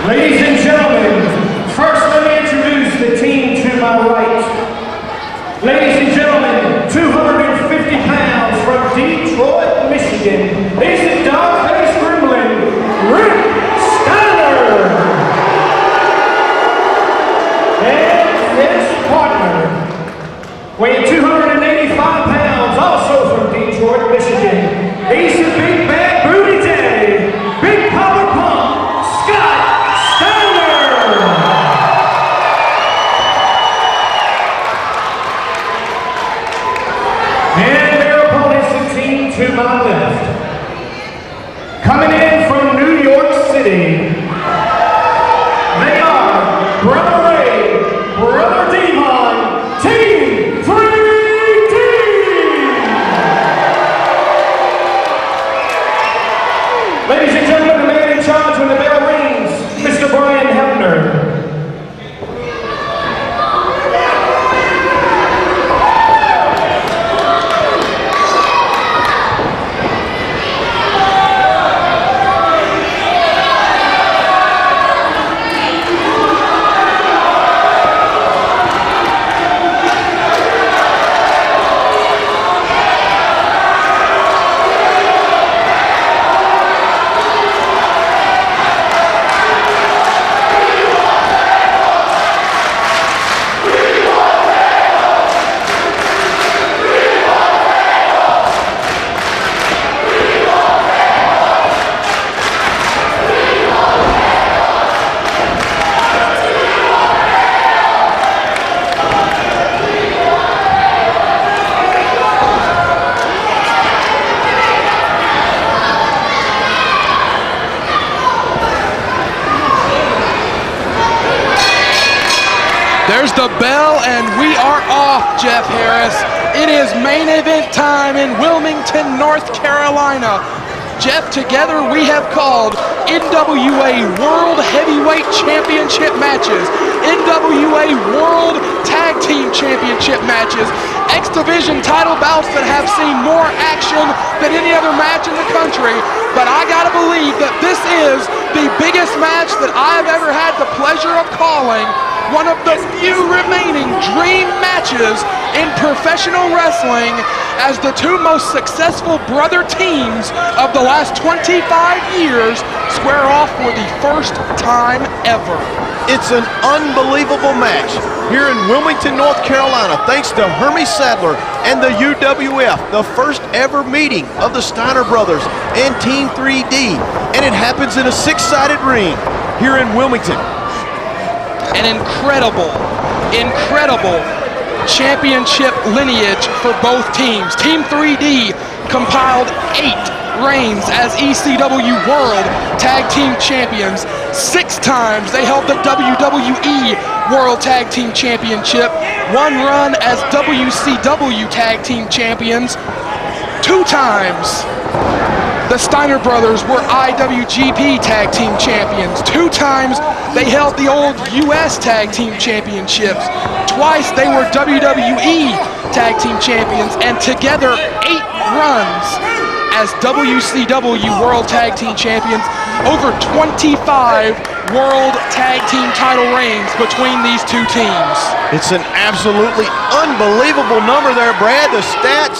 Ladies and gentlemen, first let me introduce the team to my right. Ladies and gentlemen, 250 pounds from Detroit, Michigan, he's the dog-faced gremlin, Rick Steiner. And his partner, weighing 285 pounds, also from Detroit, Michigan, he's the big bad booty daddy, Big Papa Pump, Steiner. And their opponents, the team to my left. Coming in from New York City, they are Brother Ray, Brother Demon, Team 3D. Ladies and gentlemen, the man in charge when the bell rings, Mr. Brian Hefner. There's the bell, and we are off, Jeff Harris. It is main event time in Wilmington, North Carolina. Jeff, together we have called NWA World Heavyweight Championship matches, NWA World Tag Team Championship matches, X Division title bouts that have seen more action than any other match in the country. But I gotta believe that this is the biggest match that I've ever had the pleasure of calling. One of the few remaining dream matches in professional wrestling as the two most successful brother teams of the last 25 years square off for the first time ever. It's an unbelievable match here in Wilmington, North Carolina, thanks to Hermie Sadler and the UWF, the first ever meeting of the Steiner brothers and Team 3D. And it happens in a six-sided ring here in Wilmington. An incredible championship lineage for both teams. Team 3D compiled 8 reigns as ECW World Tag Team Champions. 6 times they held the WWE World Tag Team Championship. 1 run as WCW Tag Team Champions. 2 times the Steiner brothers were IWGP Tag Team Champions. 2 times they held the old US Tag Team Championships. Twice they were WWE Tag Team Champions, and together 8 runs as WCW World Tag Team Champions. Over 25 World Tag Team title reigns between these two teams. It's an absolutely unbelievable number there, Brad. The stats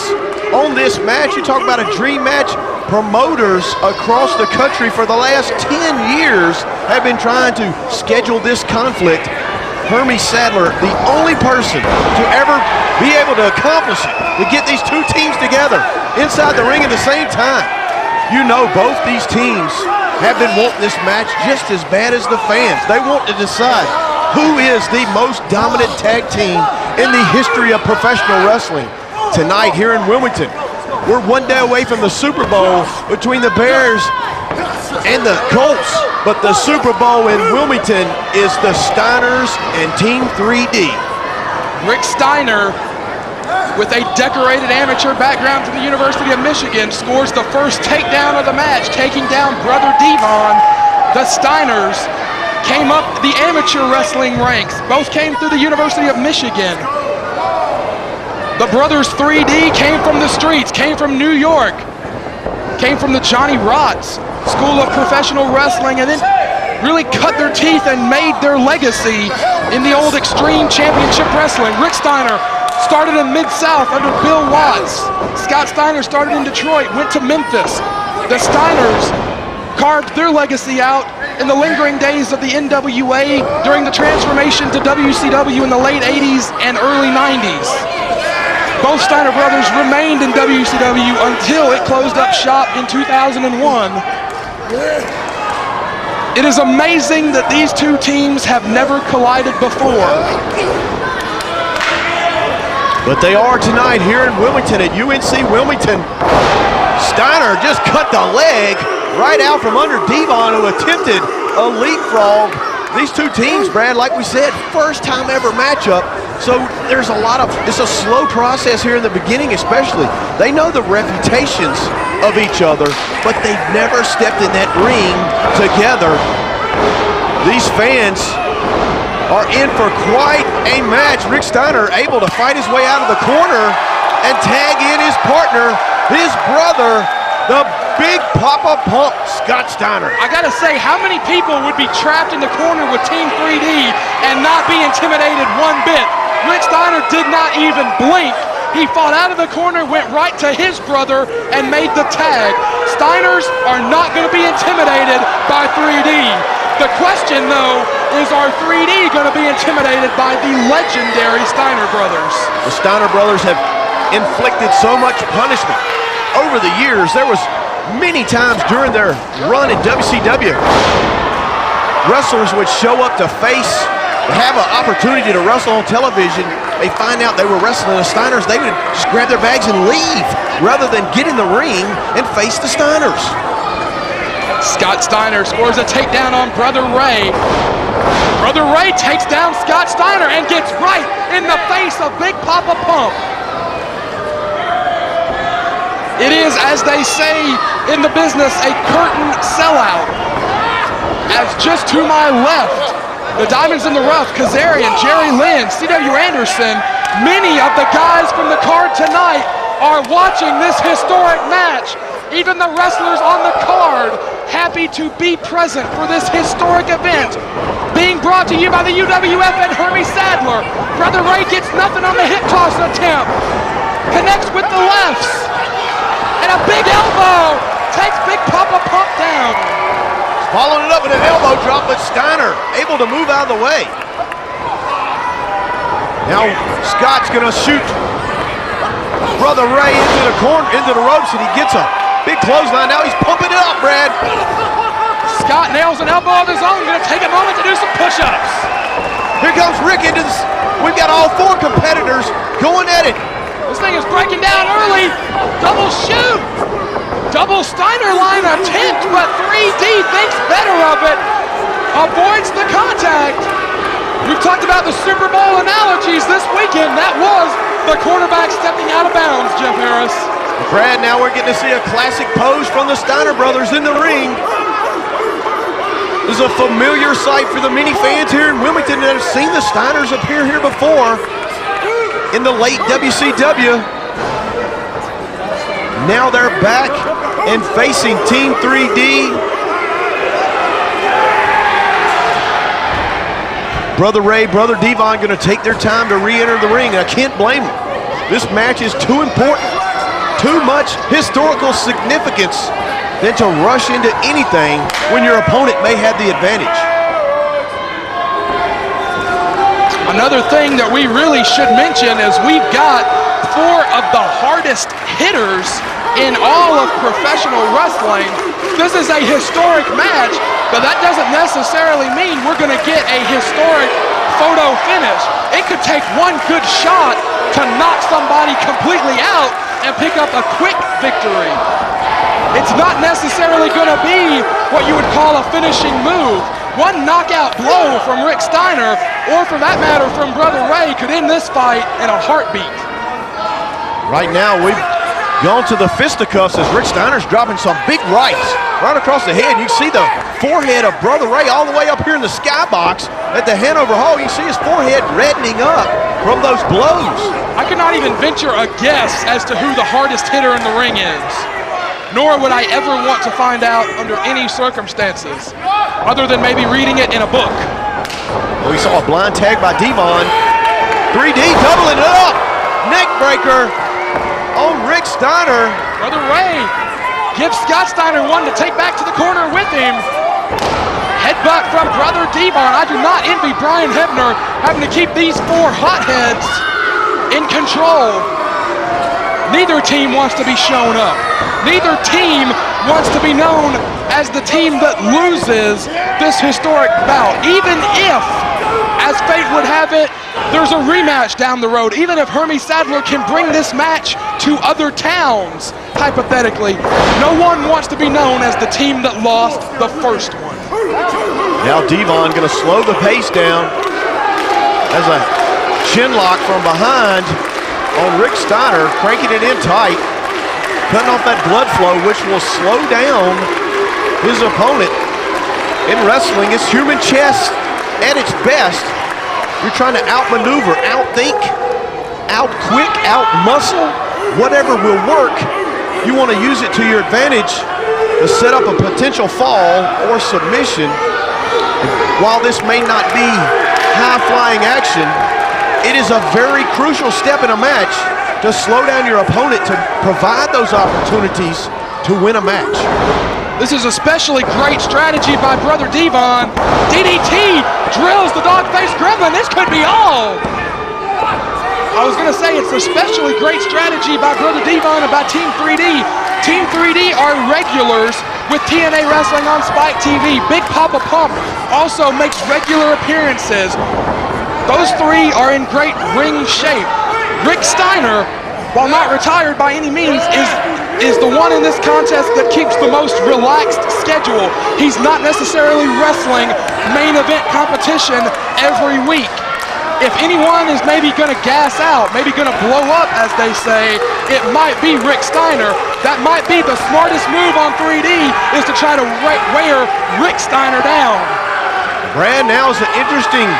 on this match, you talk about a dream match. Promoters across the country for the last 10 years have been trying to schedule this conflict. Hermie Sadler, the only person to ever be able to accomplish it, to get these two teams together inside the ring at the same time. You know both these teams have been wanting this match just as bad as the fans. They want to decide who is the most dominant tag team in the history of professional wrestling. Tonight here in Wilmington, we're 1 day away from the Super Bowl between the Bears and the Colts. But the Super Bowl in Wilmington is the Steiners and Team 3D. Rick Steiner, with a decorated amateur background from the University of Michigan, scores the first takedown of the match, taking down Brother Devon. The Steiners came up the amateur wrestling ranks. Both came through the University of Michigan. The brothers 3D came from the streets, came from New York, came from the Johnny Rots School of Professional Wrestling, and then really cut their teeth and made their legacy in the old Extreme Championship Wrestling. Rick Steiner started in Mid-South under Bill Watts. Scott Steiner started in Detroit, went to Memphis. The Steiners carved their legacy out in the lingering days of the NWA during the transformation to WCW in the late 80s and early 90s. Both Steiner brothers remained in WCW until it closed up shop in 2001. It is amazing that these two teams have never collided before. But they are tonight here in Wilmington at UNC Wilmington. Steiner just cut the leg right out from under Devon, who attempted a leapfrog. These two teams, Brad, like we said, first time ever matchup. So there's it's a slow process here in the beginning especially. They know the reputations of each other, but they've never stepped in that ring together. These fans are in for quite a match. Rick Steiner able to fight his way out of the corner and tag in his partner, his brother, the Big Papa Pump, Scott Steiner. I gotta say, how many people would be trapped in the corner with Team 3D and not be intimidated one bit? Rick Steiner did not even blink. He fought out of the corner, went right to his brother, and made the tag. Steiners are not gonna be intimidated by 3D. The question, though, is are 3D gonna be intimidated by the legendary Steiner brothers? The Steiner brothers have inflicted so much punishment over the years. There was many times during their run in WCW, wrestlers would show up to have an opportunity to wrestle on television. They find out they were wrestling the Steiners, they would just grab their bags and leave rather than get in the ring and face the Steiners. Scott Steiner scores a takedown on Brother Ray. Brother Ray takes down Scott Steiner and gets right in the face of Big Papa Pump. It is, as they say in the business, a curtain sellout. As just to my left, the Diamonds in the Rough, Kazarian, Jerry Lynn, C.W. Anderson, many of the guys from the card tonight are watching this historic match. Even the wrestlers on the card happy to be present for this historic event. Being brought to you by the UWF and Hermie Sadler. Brother Ray gets nothing on the hip toss attempt. Connects with the lefts. And a big elbow takes Big Papa Pump down. Following it up with an elbow drop, but Steiner able to move out of the way. Now Scott's gonna shoot Brother Ray into the corner, into the ropes, and he gets a big clothesline. Now he's pumping it up, Brad. Scott nails an elbow of his own. Gonna take a moment to do some push-ups. Here comes Rick into this. We've got all four competitors going at it. This thing is breaking down early. Double shoot. Double Steiner line attempt, but 3D thinks better of it. Avoids the contact. We've talked about the Super Bowl analogies this weekend. That was the quarterback stepping out of bounds, Jeff Harris. Brad, now we're getting to see a classic pose from the Steiner brothers in the ring. This is a familiar sight for the many fans here in Wilmington that have seen the Steiners appear here before in the late WCW. Now they're back and facing Team 3D. Brother Ray, Brother Devon going to take their time to re-enter the ring, and I can't blame them. This match is too important, too much historical significance than to rush into anything when your opponent may have the advantage. Another thing that we really should mention is we've got four of the hardest hitters in all of professional wrestling. This is a historic match, but that doesn't necessarily mean we're going to get a historic photo finish. It could take one good shot to knock somebody completely out and pick up a quick victory. It's not necessarily going to be what you would call a finishing move. One knockout blow from Rick Steiner, or for that matter from Brother Ray, could end this fight in a heartbeat. Right now, we've gone to the fisticuffs as Rick Steiner's dropping some big rights right across the head. You can see the forehead of Brother Ray all the way up here in the skybox at the Hanover Hall. You can see his forehead reddening up from those blows. I could not even venture a guess as to who the hardest hitter in the ring is. nor would I ever want to find out under any circumstances, other than maybe reading it in a book. We saw a blind tag by Devon. 3D doubling it up. Neck breaker on Rick Steiner. Brother Ray gives Scott Steiner one to take back to the corner with him. Headbutt from Brother Devon. I do not envy Brian Hebner having to keep these four hotheads in control. Neither team wants to be shown up. Neither team wants to be known as the team that loses this historic bout. Even if, as fate would have it, there's a rematch down the road. Even if Hermie Sadler can bring this match to other towns, hypothetically, no one wants to be known as the team that lost the first one. Now Devon gonna slow the pace down as a chin lock from behind on Rick Steiner, cranking it in tight, cutting off that blood flow, which will slow down his opponent. In wrestling, it's human chess at its best. You're trying to outmaneuver, outthink, outquick, outmuscle, whatever will work. You want to use it to your advantage to set up a potential fall or submission. While this may not be high-flying action, it is a very crucial step in a match to slow down your opponent to provide those opportunities to win a match. This is especially great strategy by Brother Devon. DDT drills the dog-faced gremlin. This could be all. I was going to say it's especially great strategy by Brother Devon and by Team 3D. Team 3D are regulars with TNA Wrestling on Spike TV. Big Papa Pump also makes regular appearances. Those three are in great ring shape. Rick Steiner, while not retired by any means, is the one in this contest that keeps the most relaxed schedule. He's not necessarily wrestling main event competition every week. If anyone is maybe going to gas out, maybe going to blow up, as they say, it might be Rick Steiner. That might be the smartest move on 3D, is to try to wear Rick Steiner down. Brad, now is an interesting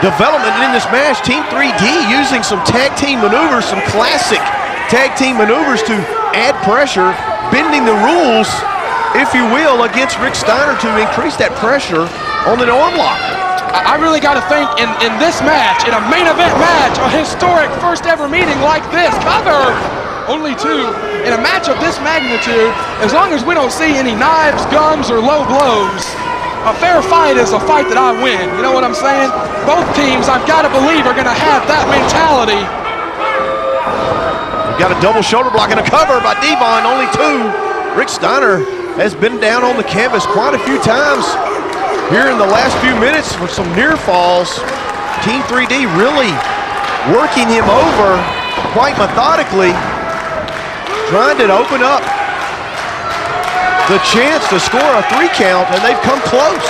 development in this match. Team 3D using some tag team maneuvers, some classic tag team maneuvers to add pressure, bending the rules, if you will, against Rick Steiner to increase that pressure on the arm lock. I really got to think in this match, in a main event match, a historic first ever meeting like this, cover only two, in a match of this magnitude, as long as we don't see any knives, guns, or low blows, a fair fight is a fight that I win. You know what I'm saying? Both teams, I've got to believe, are going to have that mentality. We've got a double shoulder block and a cover by Devon, only two. Rick Steiner has been down on the canvas quite a few times here in the last few minutes for some near falls. Team 3D really working him over quite methodically, trying to open up the chance to score a 3 count, and they've come close.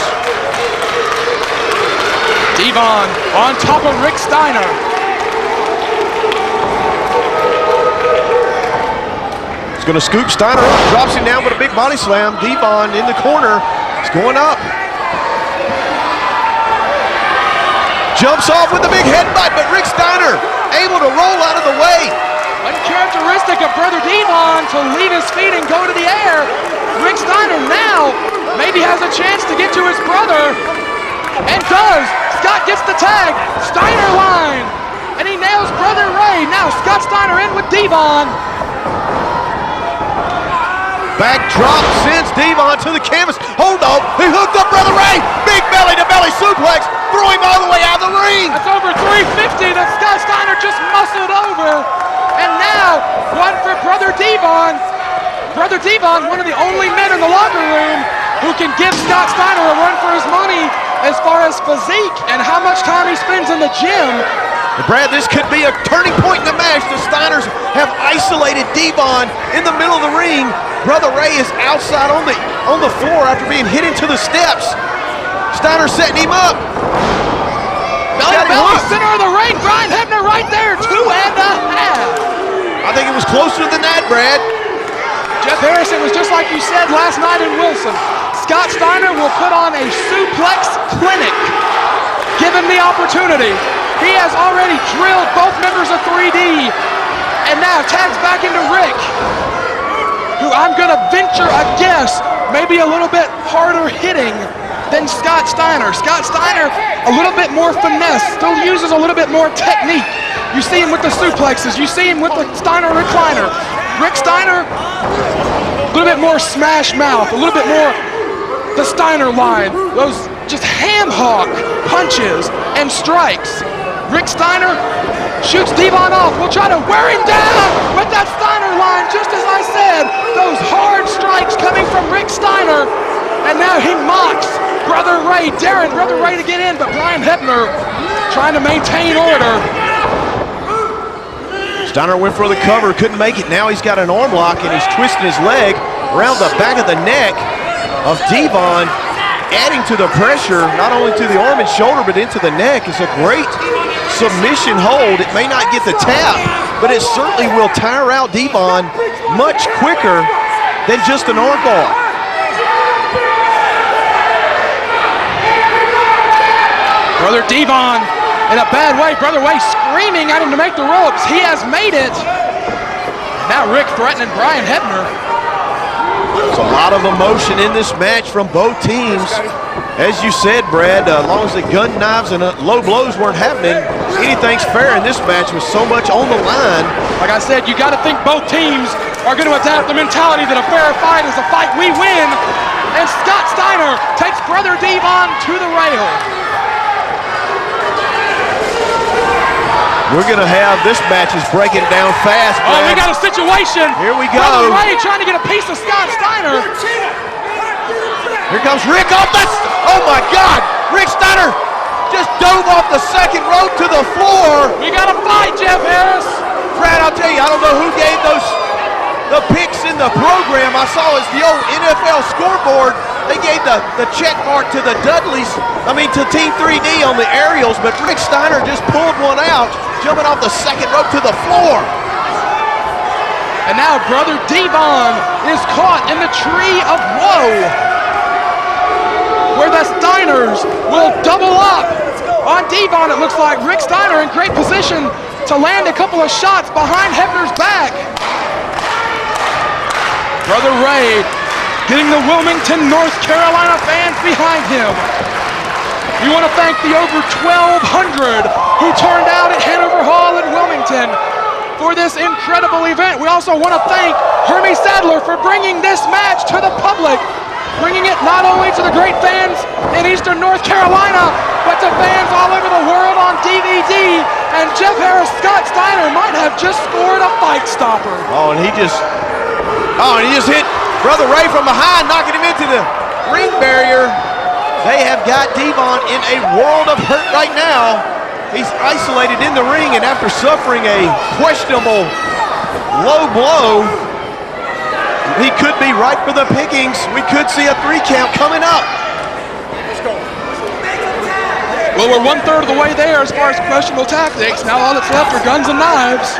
Devon on top of Rick Steiner. He's going to scoop Steiner up, drops him down with a big body slam. Devon in the corner, he's going up. Jumps off with a big headbutt, but Rick Steiner able to roll out of the way. Uncharacteristic of Brother Devon to leave his feet and go to the air. Rick Steiner now maybe has a chance to get to his brother, and does. Scott gets the tag, Steiner line, and he nails Brother Ray. Now Scott Steiner in with Devon. Backdrop sends Devon to the canvas. Hold on, he hooked up Brother Ray. Big belly-to-belly suplex. Throw him all the way out of the ring. That's over 350 that Scott Steiner just muscled over. And now, one for Brother Devon. Brother Devon, one of the only men in the locker room who can give Scott Steiner a run for his money as far as physique and how much time he spends in the gym. And Brad, this could be a turning point in the match. The Steiners have isolated Devon in the middle of the ring. Brother Ray is outside on the floor after being hit into the steps. Steiner setting him up. Belly, center of the ring. Brian Hebner right there. 2.5. I think it was closer than that, Brad. Jeff Harris, it was just like you said last night in Wilson. Scott Steiner will put on a suplex clinic. Give him the opportunity. He has already drilled both members of 3D, and now tags back into Rick. who I'm going to venture a guess maybe a little bit harder hitting than Scott Steiner. Scott Steiner, a little bit more finesse, still uses a little bit more technique. You see him with the suplexes, you see him with the Steiner recliner. Rick Steiner, a little bit more smash mouth, a little bit more the Steiner line, those just ham hock punches and strikes. Rick Steiner shoots Devon off, will try to wear him down with that Steiner line, just as I said, those hard strikes coming from Rick Steiner, and now he mocks Brother Ray, daring Brother Ray to get in, but Brian Hebner trying to maintain order. Steiner went for the cover, couldn't make it. Now he's got an arm lock and he's twisting his leg around the back of the neck of Devon, adding to the pressure, not only to the arm and shoulder, but into the neck. It's a great submission hold. It may not get the tap, but it certainly will tire out Devon much quicker than just an arm bar. Brother Devon in a bad way. Brother Ray screaming at him to make the ropes. He has made it. Now Rick threatening Brian Hebner. There's a lot of emotion in this match from both teams. As you said, Brad, as long as the gun knives and low blows weren't happening, anything's fair in this match with so much on the line. Like I said, you got to think both teams are going to adapt the mentality that a fair fight is a fight we win. And Scott Steiner takes Brother Devon to the rail. We're going to have this match is breaking down fast, Brad. Oh, we got a situation. Here we go. Brother Ray trying to get a piece of Scott Steiner. Here comes Rick off the... Oh, my God. Rick Steiner just dove off the second rope to the floor. We got a fight, Jeff Harris. Brad, I'll tell you, I don't know who gave the picks in the program. I saw it's the old NFL scoreboard. They gave the check mark to the Dudleys, to Team 3D on the aerials, but Rick Steiner just pulled one out, jumping off the second rope to the floor. And now Brother Devon is caught in the tree of woe, where the Steiners will double up on Devon. It looks like Rick Steiner in great position to land a couple of shots behind Hebner's back. Brother Ray getting the Wilmington, North Carolina fans behind him. We want to thank the over 1,200 who turned out at Hanover Hall in Wilmington for this incredible event. We also want to thank Hermie Sadler for bringing this match to the public, bringing it not only to the great fans in Eastern North Carolina, but to fans all over the world on DVD. And Jeff Harris, Scott Steiner might have just scored a fight stopper. And he just hit Brother Ray from behind, knocking him into the ring barrier. They have got Devon in a world of hurt right now. He's isolated in the ring, and after suffering a questionable low blow, he could be right for the pickings. We could see a 3 count coming up. Well, we're 1/3 of the way there as far as questionable tactics. Now all that's left are guns and knives.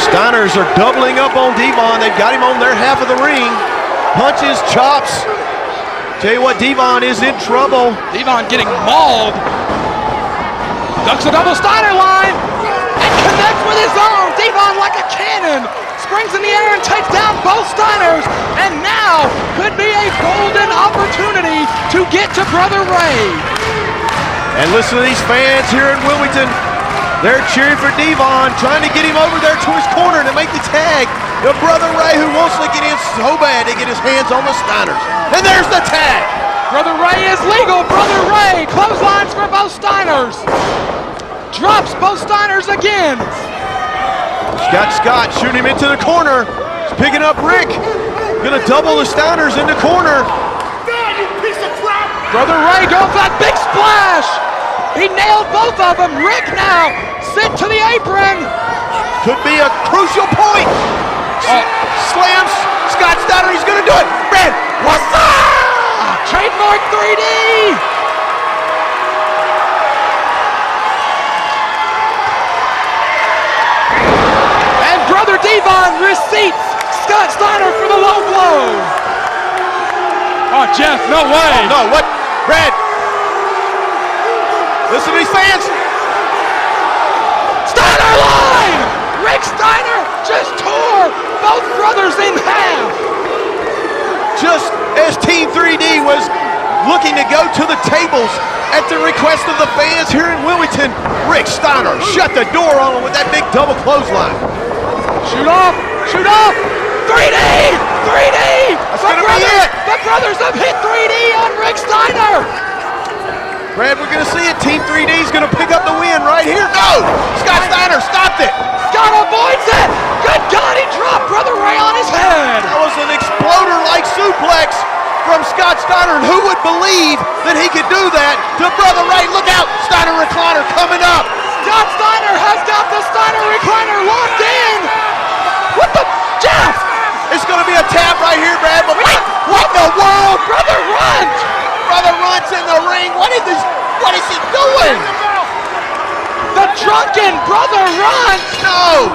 Steiners are doubling up on Devon. They've got him on their half of the ring. Punches, chops. Tell you what, Devon is in trouble. Devon getting mauled. Ducks a double Steiner line and connects with his own. Devon like a cannon springs in the air and takes down both Steiners. And now could be a golden opportunity to get to Brother Ray. And listen to these fans here in Wilmington. They're cheering for Devon, trying to get him over there to his corner to make the tag. The Brother Ray who wants to get in so bad to get his hands on the Steiners. And there's the tag. Brother Ray is legal. Brother Ray clotheslines for both Steiners. Drops both Steiners again. Scott shooting him into the corner. He's picking up Rick. Gonna double the Steiners in the corner. Brother Ray goes for that big splash. He nailed both of them. Rick now sent to the apron. Could be a crucial point. Slams Scott Steiner. He's going to do it. Brad, what's up? Trademark 3D. And Brother Devon receipts Scott Steiner for the low blow. Oh, Jeff, no way. No, what? Brad. Listen to these fans. Steiner line! Rick Steiner just tore both brothers in half. Just as Team 3D was looking to go to the tables at the request of the fans here in Wilmington, Rick Steiner shut the door on him with that big double clothesline. Shoot off! Shoot off! 3D! 3D! That's gonna be it! The brothers have hit 3D on Rick Steiner! Brad, we're gonna see it. Team 3D is gonna pick up the win right here. No! Scott Steiner stopped it! Scott avoids it! Good God, he dropped Brother Ray on his head! That was an exploder-like suplex from Scott Steiner, and who would believe that he could do that to Brother Ray? Look out! Steiner recliner coming up! Scott Steiner has got the Steiner recliner locked in! What the? Jeff! It's gonna be a tap right here, Brad, but what in the world? Brother Runt! Brother Runt's in the ring. What is he doing? The drunken Brother Runt No!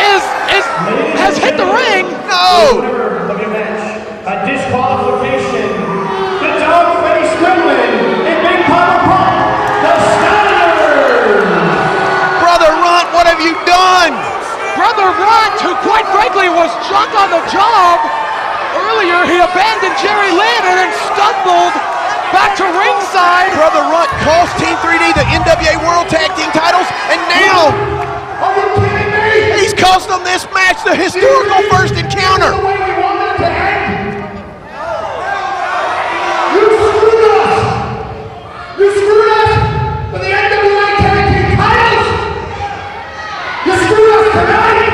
has hit the ring! No! Look at that. A disqualification. The dog-faced gremlin in Big Papa Pump, the Steiners. Brother Runt, what have you done? Brother Runt, who quite frankly was drunk on the job. Earlier, he abandoned Jerry Lynn and then stumbled back to ringside. Brother Runt cost Team 3D the NWA World Tag Team titles, and now Are you kidding me? he's cost them this match, the historical first encounter. The way we want that to end. You screwed us. You screwed us for the NWA Tag Team titles. You screwed us tonight.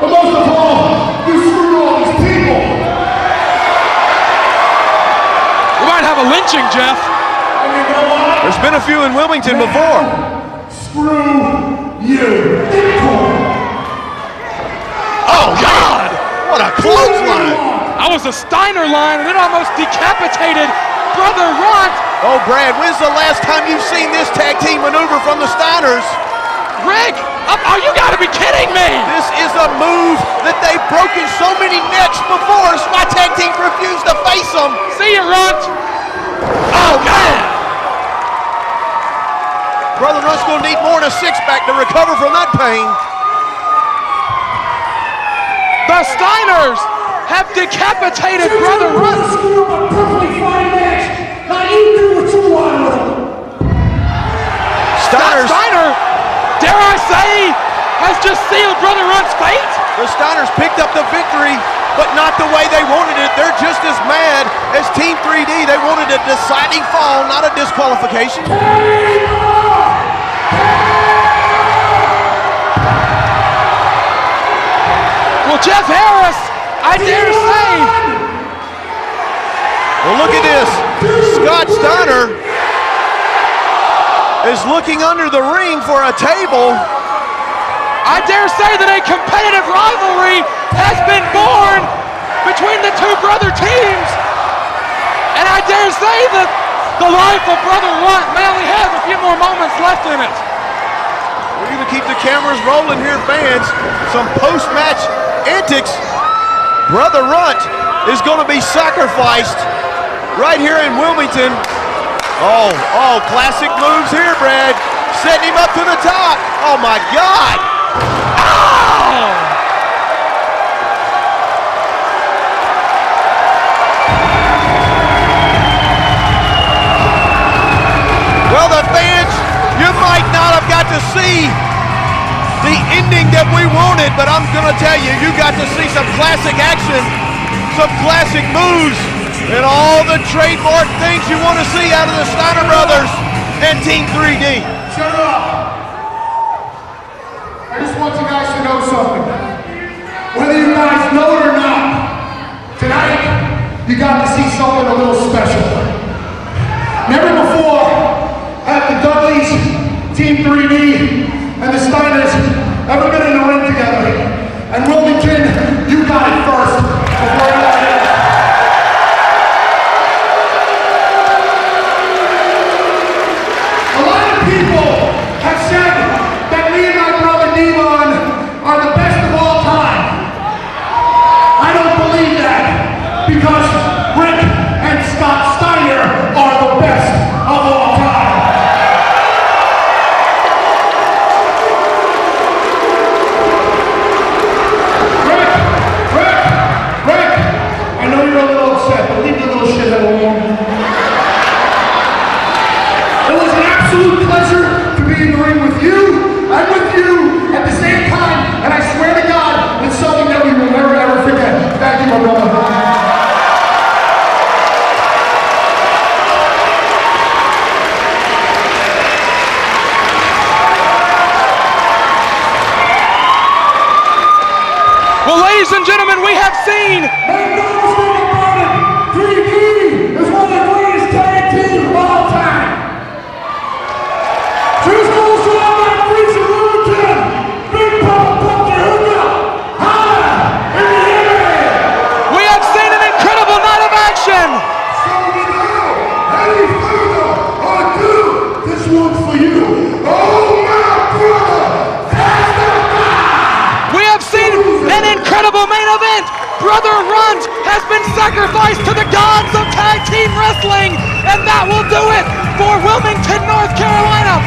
But most of all, you screwed all these people. We might have a lynching, Jeff. And you know what? There's been a few in Wilmington before. Screw you. Oh, God! What a clothesline! That was a Steiner line, and it almost decapitated Brother Runt. Oh, Brad, when's the last time you've seen this tag team maneuver from the Steiners? Rick, oh, you gotta be kidding me! This is a move that they've broken so many necks before, so my tag team refused to face them. See you, Runt. Oh, man! Brother Runt's gonna need more than a six-pack to recover from that pain. The Steiners have decapitated Brother Runt. Screw up a perfectly fine match. Now you do what you want with them. Steiners, Steiner, dare I say, has just sealed Brother Runt's fate? the Steiners picked up the victory, but not the way they wanted it. They're just as mad as Team 3D. They wanted a deciding fall, not a disqualification. Well, Jeff Harris, I dare say. Well, look at this. Scott Steiner is looking under the ring for a table. I dare say that a competitive rivalry has been born between the two brother teams. And I dare say that the life of Brother Runt may only have a few more moments left in it. We're going to keep the cameras rolling here, fans. Some post-match antics. Brother Runt is going to be sacrificed right here in Wilmington. Oh, classic moves here, Brad. Setting him up to the top. Oh, my God. Oh! Well, the fans, you might not have got to see the ending that we wanted, but I'm going to tell you, you got to see some classic action, some classic moves, and all the trademark things you want to see out of the Steiner brothers and Team 3D. Shut up. I just want you guys to know something. Whether you guys know it or not, tonight you got to see something a little special. Never before have the Dudleys, Team 3D, and the Steiners ever been in the ring together. And Wilmington, you got it first before anybody else. A lot of people have said that me and my brother Devon are the best of all time. I don't believe that, because Rick and Scott Steiner are the best of all time. have seen Make no mistake about it, 3D is one of the greatest tag teams of all time. Just goes to all my freaks in Littleton. Big Papa pump your hook up. High in the air. We have seen an incredible night of action. So without any further ado, this one's for you. Oh my brother, that's the guy. We have seen an incredible main event. Brother Runt has been sacrificed to the gods of tag team wrestling, and that will do it for Wilmington, North Carolina.